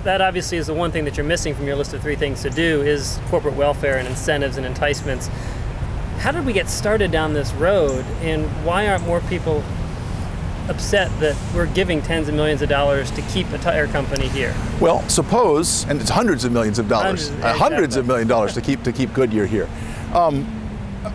that obviously is the one thing that you're missing from your list of 3 things to do is corporate welfare and incentives and enticements. How did we get started down this road, and why aren't more people upset that we're giving tens of millions of dollars to keep a tire company here? Well, suppose, and it's hundreds of millions of dollars, hundreds of million dollars to keep Goodyear here.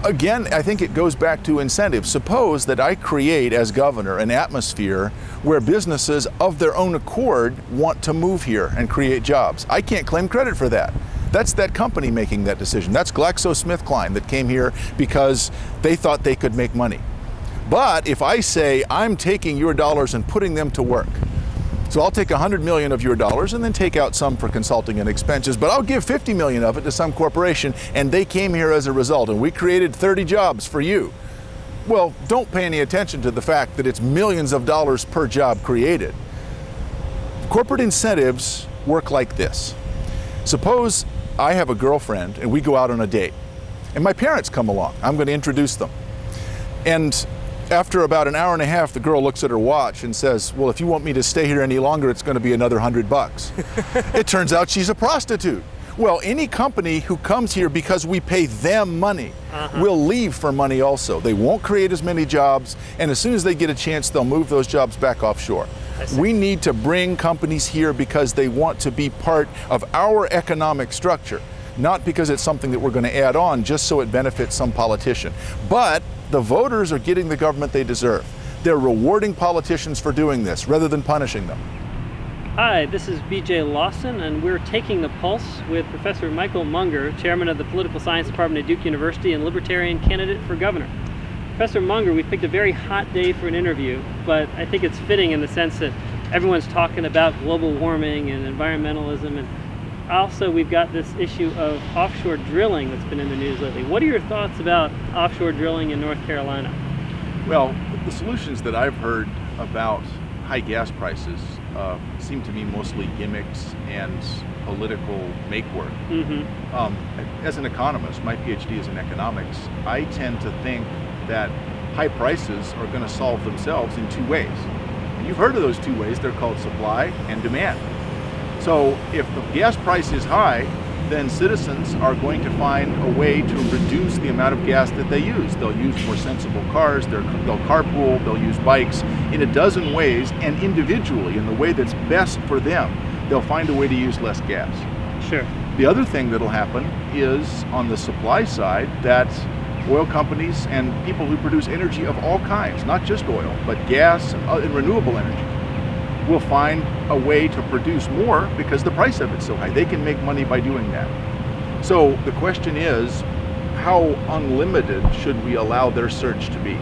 Again, I think it goes back to incentives. Suppose that I create, as governor, an atmosphere where businesses of their own accord want to move here and create jobs. I can't claim credit for that. That's that company making that decision. That's GlaxoSmithKline that came here because they thought they could make money. But if I say, I'm taking your dollars and putting them to work, so I'll take 100 million of your dollars and then take out some for consulting and expenses, but I'll give 50 million of it to some corporation, and they came here as a result, and we created 30 jobs for you. Well, don't pay any attention to the fact that it's millions of dollars per job created. Corporate incentives work like this. Suppose I have a girlfriend and we go out on a date, and my parents come along. I'm going to introduce them. And after about an hour and a half, the girl looks at her watch and says, well, if you want me to stay here any longer, it's going to be another $100. It turns out she's a prostitute. Well, any company who comes here because we pay them money will leave for money also. They won't create as many jobs, and as soon as they get a chance, they'll move those jobs back offshore. We need to bring companies here because they want to be part of our economic structure, not because it's something that we're going to add on just so it benefits some politician. But the voters are getting the government they deserve. They're rewarding politicians for doing this rather than punishing them. Hi, this is BJ Lawson, and we're taking the pulse with Professor Michael Munger, chairman of the Political Science Department at Duke University and Libertarian candidate for governor. Professor Munger, we picked a very hot day for an interview, but I think it's fitting in the sense that everyone's talking about global warming and environmentalism, and also we've got this issue of offshore drilling that's been in the news lately. What are your thoughts about offshore drilling in North Carolina? Well, the solutions that I've heard about high gas prices seem to me mostly gimmicks and political make-work. As an economist, my PhD is in economics, I tend to think that high prices are going to solve themselves in 2 ways. And you've heard of those 2 ways. They're called supply and demand. So if the gas price is high, then citizens are going to find a way to reduce the amount of gas that they use. They'll use more sensible cars, they'll carpool, they'll use bikes in a dozen ways, and individually, in the way that's best for them, they'll find a way to use less gas. Sure. The other thing that'll happen is on the supply side that oil companies and people who produce energy of all kinds, not just oil, but gas and renewable energy, will find a way to produce more because the price of it's so high. They can make money by doing that. So the question is, how unlimited should we allow their surge to be?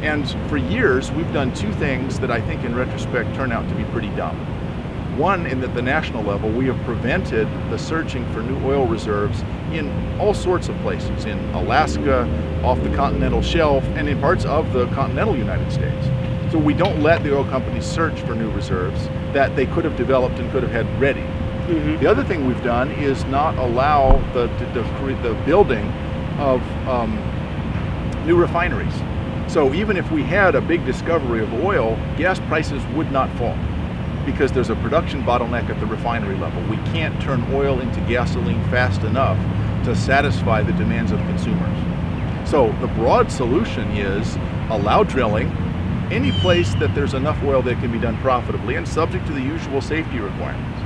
And for years, we've done 2 things that I think in retrospect turn out to be pretty dumb. One, in at the national level, we have prevented the searching for new oil reserves in all sorts of places, in Alaska, off the continental shelf, and in parts of the continental United States. So we don't let the oil companies search for new reserves that they could have developed and could have had ready. The other thing we've done is not allow the building of new refineries. So even if we had a big discovery of oil, gas prices would not fall because there's a production bottleneck at the refinery level. We can't turn oil into gasoline fast enough to satisfy the demands of consumers. So the broad solution is allow drilling any place that there's enough oil that can be done profitably and subject to the usual safety requirements,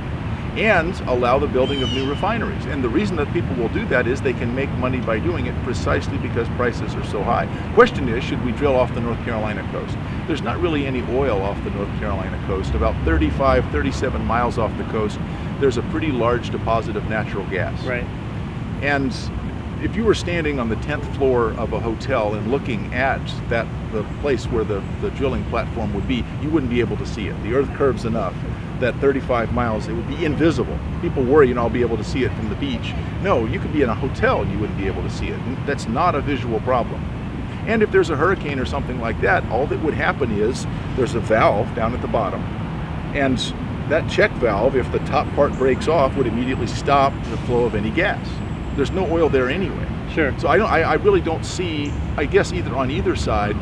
and allow the building of new refineries. And the reason that people will do that is they can make money by doing it precisely because prices are so high. Question is, should we drill off the North Carolina coast? There's not really any oil off the North Carolina coast. About 35, 37 miles off the coast, there's a pretty large deposit of natural gas. Right. And if you were standing on the 10th floor of a hotel and looking at the place where the drilling platform would be, you wouldn't be able to see it. The earth curves enough that 35 miles, it would be invisible. People worry, I'll be able to see it from the beach. No, you could be in a hotel and you wouldn't be able to see it. That's not a visual problem. And if there's a hurricane or something like that, all that would happen is there's a valve down at the bottom, and that check valve, if the top part breaks off, would immediately stop the flow of any gas. There's no oil there anyway. Sure. So I really don't see, I guess either on either side,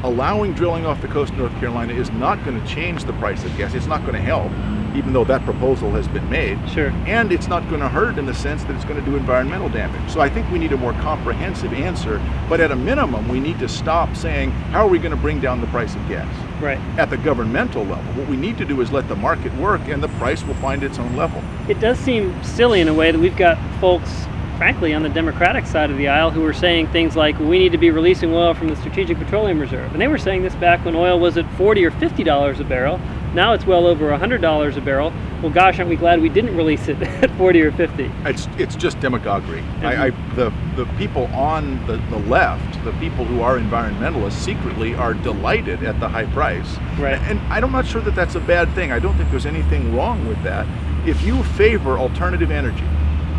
allowing drilling off the coast of North Carolina is not going to change the price of gas. It's not going to help, even though that proposal has been made. Sure. And it's not going to hurt in the sense that it's going to do environmental damage. So I think we need a more comprehensive answer, but at a minimum, we need to stop saying, how are we going to bring down the price of gas? Right. At the governmental level, what we need to do is let the market work, and the price will find its own level. It does seem silly in a way that we've got folks, frankly, on the Democratic side of the aisle who are saying things like, we need to be releasing oil from the Strategic Petroleum Reserve. And they were saying this back when oil was at $40 or $50 a barrel. Now it's well over $100 a barrel. Well, gosh, aren't we glad we didn't release it at 40 or 50? It's just demagoguery. The people on the left, the people who are environmentalists, secretly are delighted at the high price. Right. And I'm not sure that that's a bad thing. I don't think there's anything wrong with that. If you favor alternative energy,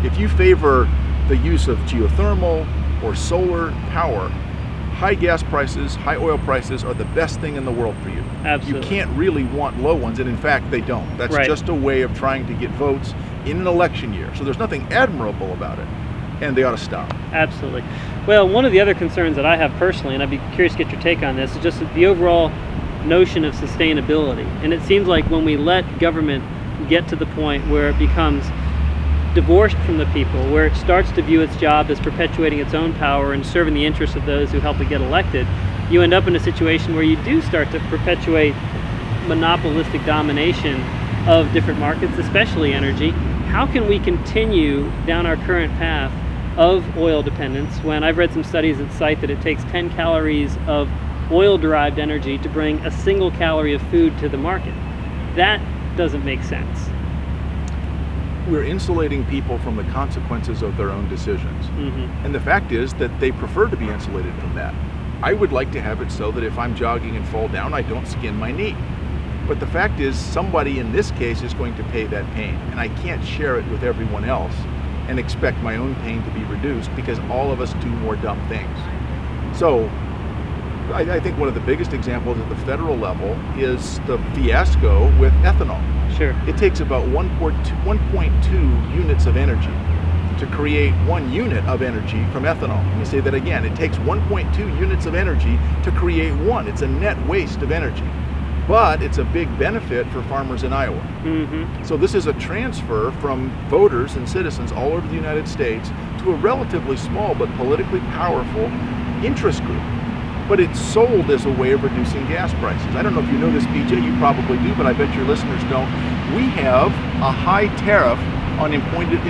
if you favor the use of geothermal or solar power, high gas prices, high oil prices are the best thing in the world for you. Absolutely. You can't really want low ones, and in fact, they don't. That's right. just a way of trying to get votes in an election year. So there's nothing admirable about it, and they ought to stop. Absolutely. Well, one of the other concerns that I have personally, and I'd be curious to get your take on this, is just the overall notion of sustainability. And it seems like when we let government get to the point where it becomes divorced from the people, where it starts to view its job as perpetuating its own power and serving the interests of those who help it get elected, you end up in a situation where you do start to perpetuate monopolistic domination of different markets, especially energy. How can we continue down our current path of oil dependence when I've read some studies that cite that it takes 10 calories of oil-derived energy to bring a single calorie of food to the market? That doesn't make sense. We're insulating people from the consequences of their own decisions. Mm-hmm. And the fact is that they prefer to be insulated from that. I would like to have it so that if I'm jogging and fall down, I don't skin my knee. But the fact is, somebody in this case is going to pay that pain, and I can't share it with everyone else and expect my own pain to be reduced because all of us do more dumb things. So I think one of the biggest examples at the federal level is the fiasco with ethanol. Sure. It takes about 1.2 units of energy to create 1 unit of energy from ethanol. Let me say that again. It takes 1.2 units of energy to create 1. It's a net waste of energy. But it's a big benefit for farmers in Iowa. Mm-hmm. So this is a transfer from voters and citizens all over the United States to a relatively small but politically powerful interest group. But it's sold as a way of reducing gas prices. I don't know if you know this, BJ, you probably do, but I bet your listeners don't. We have a high tariff on imported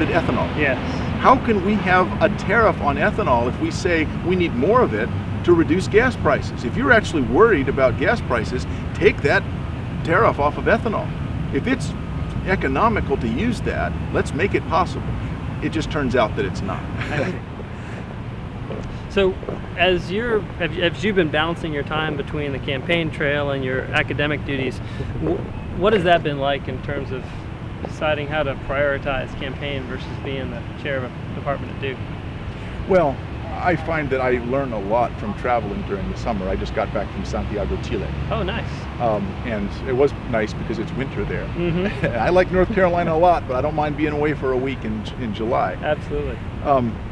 ethanol. Yes. How can we have a tariff on ethanol if we say we need more of it to reduce gas prices? If you're actually worried about gas prices, take that tariff off of ethanol. If it's economical to use that, let's make it possible. It just turns out that it's not. So as you've been balancing your time between the campaign trail and your academic duties, what has that been like in terms of deciding how to prioritize campaign versus being the chair of a department at Duke? Well, I find that I learn a lot from traveling during the summer. I just got back from Santiago, Chile. Oh, nice. And it was nice because it's winter there. Mm-hmm. I like North Carolina a lot, but I don't mind being away for a week in July. Absolutely.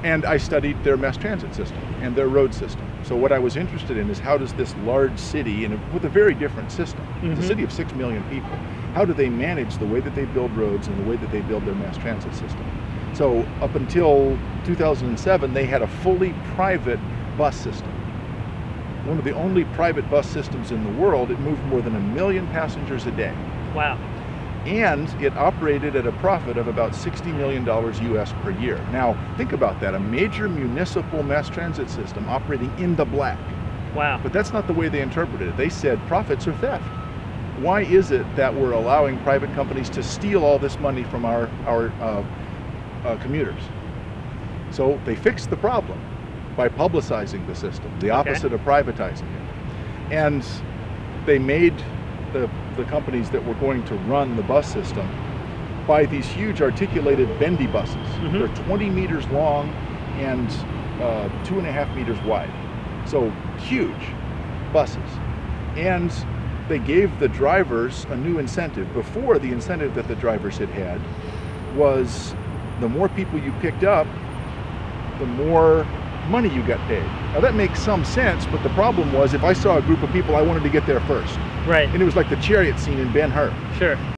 And I studied their mass transit system and their road system. So what I was interested in is how does this large city, with a very different system, Mm-hmm. it's a city of 6 million people, how do they manage the way that they build roads and the way that they build their mass transit system? So up until 2007, they had a fully private bus system. One of the only private bus systems in the world. It moved more than 1 million passengers a day. Wow. And it operated at a profit of about $60 million US per year. Now, think about that, a major municipal mass transit system operating in the black. Wow. But that's not the way they interpreted it. They said profits are theft. Why is it that we're allowing private companies to steal all this money from our commuters? So they fixed the problem by publicizing the system, the opposite of privatizing it. And they made the companies that were going to run the bus system buy these huge articulated bendy buses. Mm-hmm. They're 20 meters long and 2.5 meters wide. So huge buses. And they gave the drivers a new incentive. Before, the incentive that the drivers had was the more people you picked up, the more money you got paid. Now that makes some sense, but the problem was if I saw a group of people, I wanted to get there first. Right. And it was like the chariot scene in Ben-Hur. Sure.